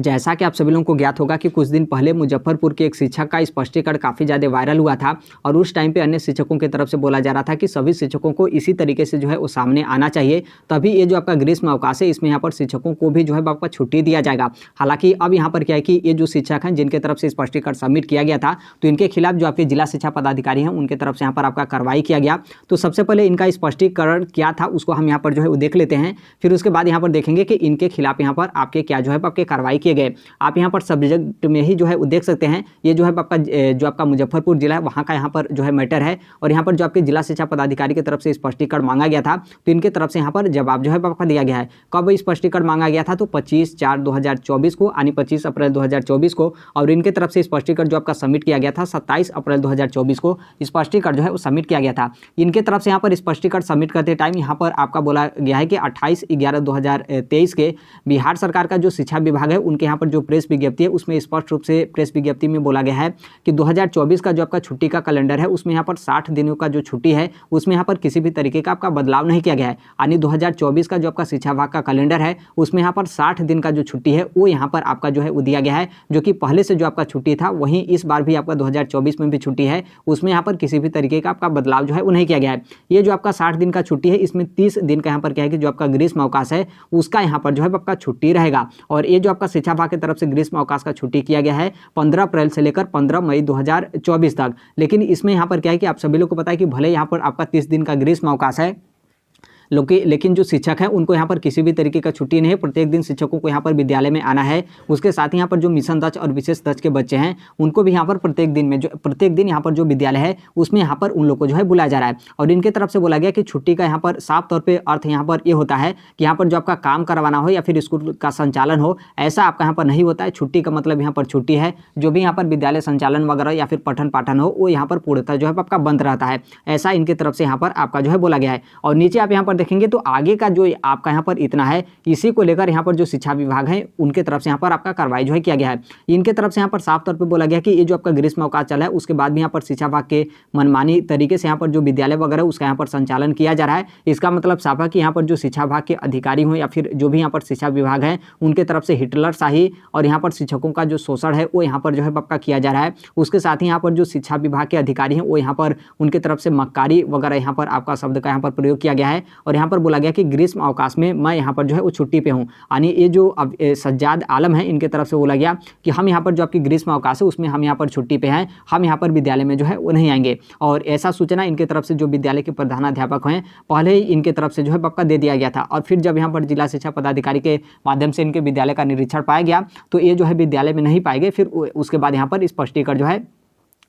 जैसा कि आप सभी लोगों को ज्ञात होगा कि कुछ दिन पहले मुजफ्फरपुर के एक शिक्षक का स्पष्टीकरण काफ़ी ज़्यादा वायरल हुआ था और उस टाइम पे अन्य शिक्षकों की तरफ से बोला जा रहा था कि सभी शिक्षकों को इसी तरीके से जो है वो सामने आना चाहिए, तभी ये जो आपका ग्रीष्म अवकाश है इसमें यहाँ पर शिक्षकों को भी जो है आपका छुट्टी दिया जाएगा। हालांकि अब यहाँ पर क्या है कि ये जो शिक्षक हैं जिनके तरफ से स्पष्टीकरण सबमिट किया गया था, तो इनके खिलाफ जो आपके जिला शिक्षा पदाधिकारी हैं उनके तरफ से यहाँ पर आपका कार्रवाई किया गया। तो सबसे पहले इनका स्पष्टीकरण क्या था उसको हम यहाँ पर जो है वो देख लेते हैं, फिर उसके बाद यहाँ पर देखेंगे कि इनके खिलाफ यहाँ पर आपके क्या जो है आपके कार्रवाई किए गए। आप यहाँ पर सब्जेक्ट में ही जो है वो देख सकते हैं, ये जो है आपका मुजफ्फरपुर जिला है वहाँ का यहाँ पर जो है मैटर है और यहाँ पर जो आपके जिला शिक्षा पदाधिकारी की तरफ से स्पष्टीकरण मांगा गया था, तो इनके तरफ से यहाँ पर जवाब जो है आपका दिया गया है। कब स्पष्टीकरण मांगा गया था? तो 25/4/2024 को यानी 25 अप्रैल 2024 को, और इनके तरफ से स्पष्टीकरण जो आपका सबमिट किया गया था 27 अप्रैल 2024 को स्पष्टीकरण जो है वो सबमिट किया गया था। इनके तरफ से यहाँ पर स्पष्टीकरण सबमिट करते टाइम यहाँ पर आपका बोला गया है कि 28/11/2023 के बिहार सरकार का जो शिक्षा विभाग है उनके यहाँ पर जो प्रेस विज्ञप्ति है उसमें स्पष्ट रूप से प्रेस विज्ञप्ति में बोला गया है कि 2024 का जो आपका छुट्टी का कैलेंडर है उसमें यहाँ पर 60 दिनों का जो छुट्टी है उसमें यहाँ पर किसी भी तरीके का आपका बदलाव नहीं किया गया है। यानी 2024 का जो आपका शिक्षा विभाग का कैलेंडर है उसमें यहाँ पर 60 दिन का जो छुट्टी है वो यहाँ पर आपका जो है वो दिया गया है, जो कि पहले से जो आपका छुट्टी था वहीं इस बार भी आपका 2024 में भी छुट्टी है, उसमें यहाँ पर किसी भी तरीके का आपका बदलाव जो है वो नहीं किया गया है। ये जो आपका 60 दिन का छुट्टी है इसमें 30 दिन का यहाँ पर क्या है कि जो आपका ग्रीष्म अवकाश है उसका यहाँ पर जो है आपका छुट्टी रहेगा। और ये जो आपका शिक्षा विभाग की तरफ से ग्रीष्म अवकाश का छुट्टी किया गया है 15 अप्रैल से लेकर 15 मई 2024 तक। लेकिन इसमें यहाँ पर क्या है कि आप सभी लोग को पता है कि भले यहाँ पर आपका 30 दिन का ग्रीष्म अवकाश है, लेकिन जो शिक्षक हैं उनको यहाँ पर किसी भी तरीके का छुट्टी नहीं है। प्रत्येक दिन शिक्षकों को यहाँ पर विद्यालय में आना है। उसके साथ ही यहाँ पर जो मिशन दक्ष और विशेष दक्ष के बच्चे हैं उनको भी यहाँ पर प्रत्येक दिन यहाँ पर जो विद्यालय है उसमें यहाँ पर उन लोग को जो है बुलाया जा रहा है। और इनके तरफ से बोला गया कि छुट्टी का यहाँ पर साफ तौर पर अर्थ यहाँ पर ये होता है कि यहाँ पर जो आपका काम करवाना हो या फिर स्कूल का संचालन हो, ऐसा आपका यहाँ पर नहीं होता है। छुट्टी का मतलब यहाँ पर छुट्टी है, जो भी यहाँ पर विद्यालय संचालन वगैरह या फिर पठन पाठन हो वो यहाँ पर पूर्णतः जो है आपका बंद रहता है। ऐसा इनके तरफ से यहाँ पर आपका जो है बोला गया है। और नीचे आप यहाँ पर देखेंगे तो आगे का जो आपका यहाँ पर इतना है, इसी को लेकर यहाँ पर जो शिक्षा विभाग है उनके तरफ से यहाँ पर आपका कार्रवाई जो है किया गया है। इनके तरफ से यहाँ पर साफ तौर पे बोला गया कि ये जो आपका ग्रीष्म अवकाश चला है उसके बाद भी यहाँ पर शिक्षा विभाग के मनमानी तरीके से यहाँ पर जो विद्यालय वगैरह उसका यहाँ पर संचालन किया जा रहा है। इसका मतलब साफ है कि यहाँ पर जो शिक्षा विभाग के अधिकारी हों या फिर जो भी यहाँ पर शिक्षा विभाग है उनके तरफ से हिटलर शाही और यहाँ पर शिक्षकों का जो शोषण है वो यहाँ पर जो है आपका किया जा रहा है। उसके साथ ही यहाँ पर जो शिक्षा विभाग के अधिकारी हैं वो यहाँ पर उनके तरफ से मक्कारी वगैरह यहाँ पर आपका शब्द का यहाँ पर प्रयोग किया गया है। और यहाँ पर बोला गया कि ग्रीष्म अवकाश में मैं यहाँ पर जो है वो छुट्टी पे हूँ। यानी ये जो अब सज्जाद आलम है इनके तरफ से बोला गया कि हम यहाँ पर जो आपकी ग्रीष्म अवकाश है उसमें हम यहाँ पर छुट्टी पे हैं, हम यहाँ पर विद्यालय में जो है वो नहीं आएंगे। और ऐसा सूचना इनके तरफ से जो विद्यालय के प्रधानाध्यापक हैं पहले ही इनके तरफ से जो है आपका दे दिया गया था। और फिर जब यहाँ पर जिला शिक्षा पदाधिकारी के माध्यम से इनके विद्यालय का निरीक्षण पाया गया तो ये जो है विद्यालय में नहीं पाए गए। फिर उसके बाद यहाँ पर स्पष्टीकरण जो है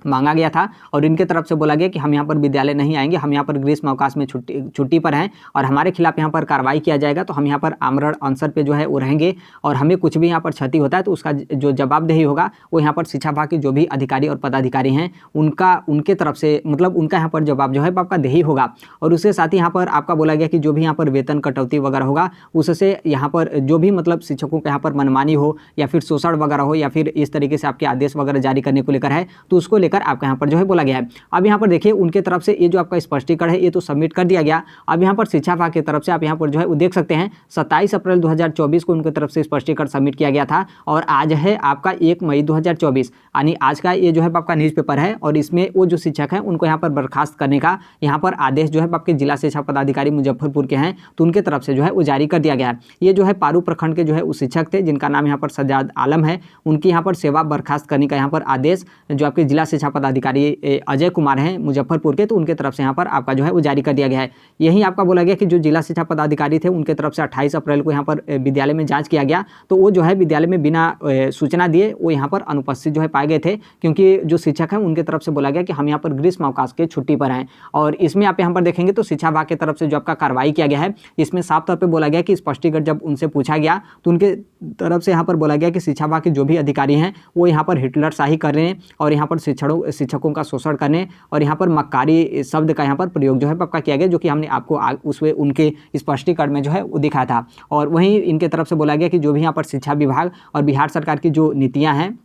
मांगा गया था और इनके तरफ से बोला गया कि हम यहाँ पर विद्यालय नहीं आएंगे, हम यहाँ पर ग्रीष्म अवकाश में छुट्टी पर हैं और हमारे खिलाफ यहाँ पर कार्रवाई किया जाएगा। तो हम यहाँ पर आमरण अनशन पे जो है वो रहेंगे और हमें कुछ भी यहाँ पर क्षति होता है तो उसका जो जवाबदेही होगा वो यहाँ पर शिक्षा विभाग के जो भी अधिकारी और पदाधिकारी हैं उनके तरफ से मतलब उनका यहाँ पर जवाब जो है आपका देही होगा। और उसके साथ ही यहाँ पर आपका बोला गया कि जो भी यहाँ पर वेतन कटौती वगैरह होगा उससे यहाँ पर जो भी मतलब शिक्षकों के यहाँ पर मनमानी हो या फिर शोषण वगैरह हो या फिर इस तरीके से आपके आदेश वगैरह जारी करने को लेकर है तो उसको लेकर आपका यहाँ पर जो है बोला गया है। अब यहाँ पर देखिए उनके तरफ से ये जो आपका स्पष्टीकरण है ये तो सबमिट कर दिया गया। अब यहाँ पर शिक्षा विभाग की तरफ से आप यहाँ पर जो है वो देख सकते हैं 27 अप्रैल 2024 को उनकी तरफ से स्पष्टीकरण सबमिट किया गया था और आज है आपका 1 मई 2024 यानी आज का ये जो है आपका न्यूज़पेपर है। और इसमें वो जो शिक्षक हैं उनको यहाँ पर बर्खास्त करने का यहाँ पर आदेश जो है आपके जिला शिक्षा पदाधिकारी मुजफ्फरपुर के हैं तो उनके तरफ से जो है वो जारी कर दिया गया है। ये जो है पारू प्रखंड के जो है वो शिक्षक थे जिनका नाम यहाँ पर सज्जाद आलम है, उनकी यहाँ पर सेवा बर्खास्त करने का यहाँ पर आदेश जो आपके जिला शिक्षा पदाधिकारी अजय कुमार हैं मुजफ्फरपुर के तो उनके तरफ से यहाँ पर आपका जो है वो जारी कर दिया गया है। यही आपका बोला गया कि जो जिला शिक्षा पदाधिकारी थे उनके तरफ से 28 अप्रैल को यहाँ पर विद्यालय में जांच किया गया तो वो जो है विद्यालय में बिना सूचना दिए वो यहाँ पर अनुपस्थित जो है पाए गए थे, क्योंकि जो शिक्षक हैं उनके तरफ से बोला गया कि हम यहाँ पर ग्रीष्म अवकाश के छुट्टी पर हैं। और इसमें आप यहाँ पर देखेंगे तो शिक्षा विभाग की तरफ से जो आपका कार्रवाई किया गया है इसमें साफ तौर पर बोला गया कि स्पष्टीकरण जब उनसे पूछा गया तो उनके तरफ से यहाँ पर बोला गया कि शिक्षा विभाग के जो भी अधिकारी हैं वो यहाँ पर हिटलर शाही कर रहे हैं और यहाँ पर शिक्षकों का शोषण करने और यहाँ पर मक्कारी शब्द का यहाँ पर प्रयोग जो है आपका किया गया, जो कि हमने आपको उसमें उनके स्पष्टीकरण में जो है वो दिखाया था। और वहीं इनके तरफ से बोला गया कि जो भी यहाँ पर शिक्षा विभाग और बिहार सरकार की जो नीतियाँ हैं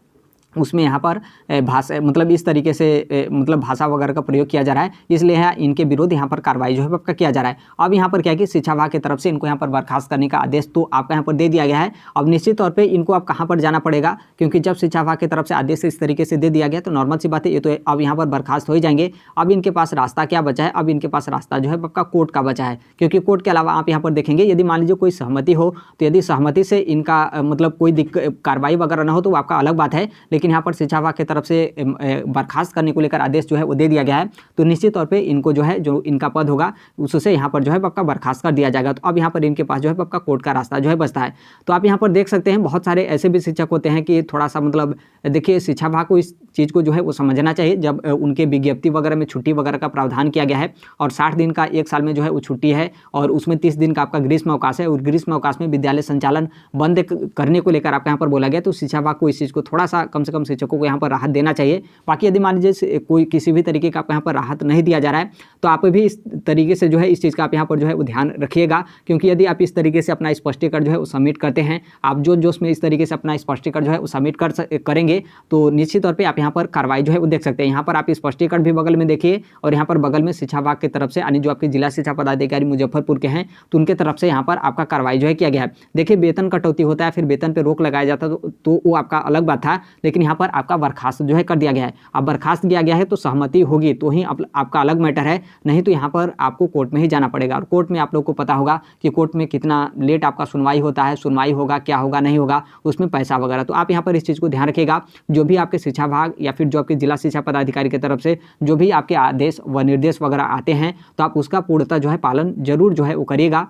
उसमें यहाँ पर भाषा मतलब इस तरीके से मतलब भाषा वगैरह का प्रयोग किया जा रहा है, इसलिए यहाँ इनके विरुद्ध यहाँ पर कार्रवाई जो है आपका किया जा रहा है। अब यहाँ पर क्या है कि शिक्षा विभाग की तरफ से इनको यहाँ पर बर्खास्त करने का आदेश तो आपका यहाँ पर दे दिया गया है। अब निश्चित तौर पर इनको अब कहाँ पर जाना पड़ेगा, क्योंकि जब शिक्षा विभाग की तरफ से आदेश इस तरीके से दे दिया गया तो नॉर्मल सी बात है, ये तो अब यहाँ पर बर्खास्त हो ही जाएंगे। अब इनके पास रास्ता क्या बचा है, अब इनके पास रास्ता जो है आपका कोर्ट का बचा है, क्योंकि कोर्ट के अलावा आप यहाँ पर देखेंगे यदि मान लीजिए कोई सहमति हो तो यदि सहमति से इनका मतलब कोई कार्रवाई वगैरह ना हो तो आपका अलग बात है, लेकिन यहाँ पर शिक्षा विभाग की तरफ से बर्खास्त करने को लेकर आदेश जो है वो दे दिया गया है। तो निश्चित तौर पे इनको जो है जो इनका पद होगा उससे यहाँ पर जो है आपका बर्खास्त कर दिया जाएगा। तो अब यहाँ पर इनके पास जो है आपका कोर्ट का रास्ता जो है बचता है। तो आप यहाँ पर देख सकते हैं बहुत सारे ऐसे भी शिक्षक होते हैं कि थोड़ा सा मतलब देखिए शिक्षा विभाग को इस चीज़ को जो है वो समझना चाहिए। जब उनके विज्ञप्ति वगैरह में छुट्टी वगैरह का प्रावधान किया गया है और 60 दिन का एक साल में जो है वो छुट्टी है और उसमें 30 दिन का आपका ग्रीष्म अवकाश है और ग्रीष्म अवकाश में विद्यालय संचालन बंद करने को लेकर आपका यहाँ पर बोला गया, तो शिक्षा विभाग को इस चीज़ को थोड़ा सा कम से कम शिक्षकों को यहाँ पर राहत देना चाहिए। बाकी यदि मान लीजिए कोई किसी भी तरीके का आपको यहाँ पर राहत नहीं दिया जा रहा है तो आप भी इस तरीके से जो है इस चीज़ का आप यहाँ पर जो है वो ध्यान रखिएगा, क्योंकि यदि आप इस तरीके से अपना स्पष्टीकरण जो है वो सबमिट करते हैं, आप जो जोश में इस तरीके से अपना स्पष्टीकरण जो है वो सबमिट करेंगे तो निश्चित तौर पर आप यहाँ पर कार्रवाई जो है वो देख सकते हैं। यहाँ पर आप स्पष्टीकरण भी बगल में देखिए और यहाँ पर बगल में शिक्षा विभाग की तरफ से यानी जो आपके जिला शिक्षा पदाधिकारी मुजफ्फरपुर के हैं तो उनके तरफ से यहाँ पर आपका कार्रवाई जो है किया गया है। देखिए वेतन कटौती होता है, फिर वेतन पे रोक लगाया जाता है तो वो आपका अलग बात था, लेकिन यहाँ पर आपका बर्खास्त जो है कर दिया गया है। अब बर्खास्त किया गया है तो सहमति होगी तो ही आपका अलग मैटर है, नहीं तो यहाँ पर आपको कोर्ट में ही जाना पड़ेगा। और कोर्ट में आप लोग को पता होगा कि कोर्ट में कितना लेट आपका सुनवाई होता है, सुनवाई होगा क्या होगा नहीं होगा उसमें पैसा वगैरह। तो आप यहाँ पर इस चीज़ को ध्यान रखिएगा। जो भी आपके शिक्षा विभाग या फिर जो आपके जिला शिक्षा पदाधिकारी की तरफ से जो भी आपके आदेश व निर्देश वगैरह आते हैं तो आप उसका पूर्णतः जो है पालन जरूर जो है वो करिएगा।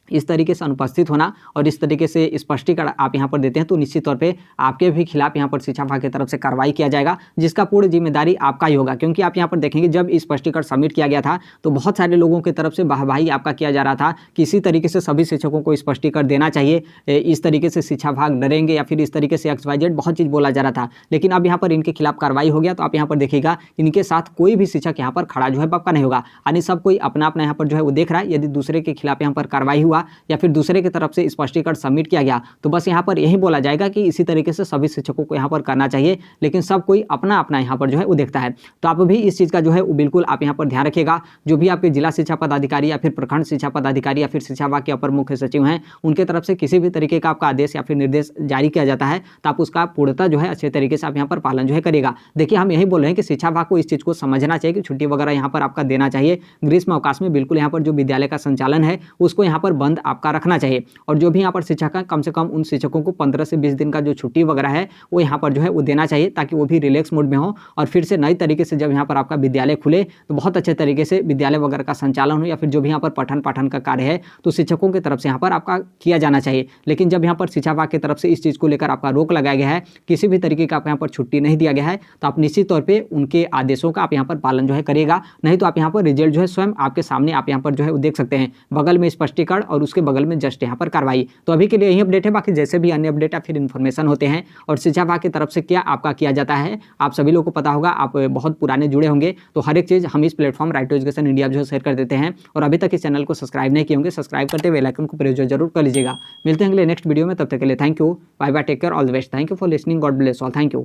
इस तरीके से अनुपस्थित होना और इस तरीके से स्पष्टीकरण आप यहाँ पर देते हैं तो निश्चित तौर पे आपके भी खिलाफ यहाँ पर शिक्षा विभाग की तरफ से कार्रवाई किया जाएगा, जिसका पूर्ण जिम्मेदारी आपका ही होगा। क्योंकि आप यहाँ पर देखेंगे जब स्पष्टीकरण सबमिट किया गया था तो बहुत सारे लोगों की तरफ से वाहवाही आपका किया जा रहा था कि इसी तरीके से सभी शिक्षकों को स्पष्टीकरण देना चाहिए, इस तरीके से शिक्षा विभाग डरेंगे या फिर इस तरीके से XYZ बहुत चीज़ बोला जा रहा था। लेकिन अब यहाँ पर इनके खिलाफ कार्रवाई हो गया तो आप यहाँ पर देखिएगा इनके साथ कोई भी शिक्षक यहाँ पर खड़ा जो है आपका नहीं होगा, यानी सब कोई अपना अपना यहाँ पर जो है वो देख रहा है। यदि दूसरे के खिलाफ यहाँ पर कार्रवाई हुआ या फिर दूसरे की तरफ से स्पष्टीकरण सबमिट किया गया तो बस यहाँ पर यही बोला जाएगा कि इसी तरीके से सभी शिक्षकों को यहाँ पर करना चाहिए, लेकिन सब कोई अपना अपना यहाँ पर जो है वो देखता है। तो आप भी इस चीज़ का जो है वो बिल्कुल आप यहाँ पर ध्यान रखिएगा। जो भी आपके जिला शिक्षा पदाधिकारी या फिर प्रखंड शिक्षा पदाधिकारी या फिर शिक्षा विभाग के अपर मुख्य सचिव हैं उनके तरफ से किसी भी तरीके का आपका आदेश या फिर निर्देश जारी किया जाता है तो आप उसका पूर्णतः जो है अच्छे तरीके से आप यहाँ पर पालन जो है करिएगा। देखिए हम यही बोल रहे हैं कि शिक्षा विभाग को इस चीज़ को समझना चाहिए कि छुट्टी वगैरह यहाँ पर आपका देना चाहिए। ग्रीष्म अवकाश में बिल्कुल यहाँ पर जो विद्यालय का संचालन है उसको यहाँ पर बंद आपका रखना चाहिए और जो भी यहाँ पर शिक्षक है कम से कम उन शिक्षकों को 15 से 20 दिन का जो छुट्टी वगैरह है वो यहाँ पर जो है वो देना चाहिए ताकि वो भी रिलैक्स मोड में हो और फिर से नई तरीके से जब यहाँ पर आपका विद्यालय खुले तो बहुत अच्छे तरीके से विद्यालय वगैरह का संचालन हो या फिर जो भी यहाँ पर पठन पाठन का कार्य है तो शिक्षकों की तरफ से यहाँ पर आपका किया जाना चाहिए। लेकिन जब यहाँ पर शिक्षा विभाग की तरफ से इस चीज़ को लेकर आपका रोक लगाया गया है, किसी भी तरीके का आपको यहाँ पर छुट्टी नहीं दिया गया है तो आप निश्चित तौर पर उनके आदेशों का आप यहाँ पर पालन जो है करिएगा, नहीं तो आप यहाँ पर रिजल्ट जो है स्वयं आपके सामने आप यहाँ पर जो है वो देख सकते हैं, बगल में स्पष्टीकरण और उसके बगल में जस्ट यहाँ पर कार्रवाई। तो अभी के लिए यही अपडेट है, बाकी जैसे भी अन्य अपडेट या फिर इन्फॉर्मेशन होते हैं और शिक्षा विभाग की तरफ से क्या आपका किया जाता है आप सभी लोगों को पता होगा, आप बहुत पुराने जुड़े होंगे तो हर एक चीज़ हम इस platform right to education India जो शेयर कर देते हैं। और अभी तक इस चैनल को सब्सक्राइब नहीं किए होंगे, सब्सक्राइब करते बेल आइकन को प्रेस जरूर कर लीजिएगा। मिलते हैं अगले नेक्स्ट वीडियो में, तब तक के लिए thank you, bye bye, take care, all the best, thank you for listening, God bless all, thank you.